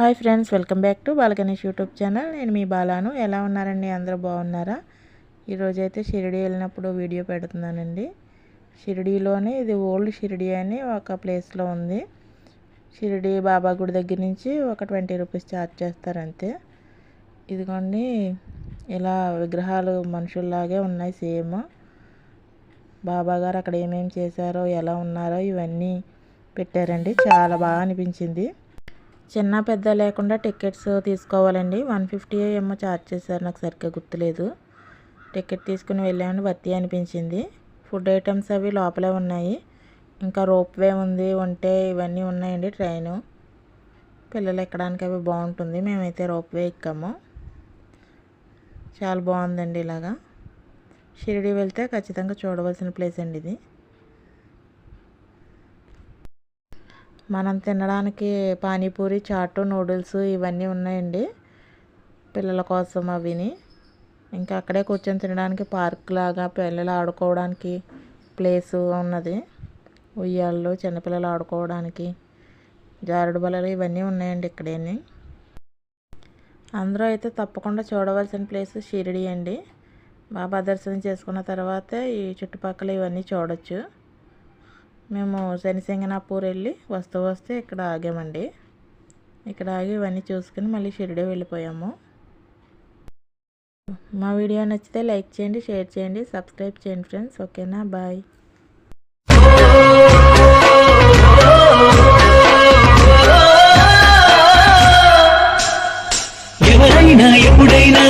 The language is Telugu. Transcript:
Hi friends, welcome back to Balaganesh YouTube channel. నేను మీ బాలాను. ఎలా ఉన్నారండి? అందరూ బాగున్నారా? ఈరోజైతే షిరిడి వెళ్ళినప్పుడు వీడియో పెడుతున్నానండి. షిరిడీలోనే ఇది ఓల్డ్ షిరిడి అని ఒక ప్లేస్లో ఉంది. షిరిడి బాబా గుడి దగ్గర నుంచి ఒక 20 రూపీస్ ఛార్జ్ చేస్తారు అంతే. ఇదిగోండి, ఇలా విగ్రహాలు మనుషుల్లాగే ఉన్నాయి సేమ్. బాబా గారు అక్కడ ఏమేమి చేశారో, ఎలా ఉన్నారో ఇవన్నీ పెట్టారండి. చాలా బాగా అనిపించింది. చిన్న పెద్ద లేకుండా టికెట్స్ తీసుకోవాలండి. 150 ఏమో ఛార్జ్ చేశారు, నాకు సరిగ్గా గుర్తులేదు. టికెట్ తీసుకుని వెళ్ళామని భర్తీ అనిపించింది. ఫుడ్ ఐటమ్స్ అవి లోపలే ఉన్నాయి. ఇంకా రోప్ వే ఉంది, ఉంటే ఇవన్నీ ఉన్నాయండి. ట్రైను పిల్లలు ఎక్కడానికి అవి బాగుంటుంది. మేమైతే రోప్ వే ఎక్కాము. చాలా బాగుందండి. ఇలాగా షిరిడి వెళ్తే ఖచ్చితంగా చూడవలసిన ప్లేస్ అండి ఇది. మనం తినడానికి పానీపూరి, చాటు, నూడిల్స్ ఇవన్నీ ఉన్నాయండి పిల్లల కోసం. అవిని ఇంకా అక్కడే కూర్చొని తినడానికి పార్క్ లాగా పిల్లలు ఆడుకోవడానికి ప్లేసు ఉన్నది. ఉయ్యాళ్ళు, చిన్నపిల్లలు ఆడుకోవడానికి జారుడు బల్లలు ఇవన్నీ ఉన్నాయండి ఇక్కడేని. అందరూ అయితే తప్పకుండా చూడవలసిన ప్లేస్ షిరిడి అండి. బాబా దర్శనం చేసుకున్న తర్వాత ఈ చుట్టుపక్కల ఇవన్నీ చూడొచ్చు. మేము శనిసింగనాపూర్ వెళ్ళి వస్తే ఇక్కడ ఆగామండి. ఇక్కడ ఆగి ఇవన్నీ చూసుకుని మళ్ళీ షిరిడి వెళ్ళిపోయాము. మా వీడియో నచ్చితే లైక్ చేయండి, షేర్ చేయండి, సబ్స్క్రైబ్ చేయండి ఫ్రెండ్స్. ఓకేనా? బాయ్. ఎవరైనా ఎప్పుడైనా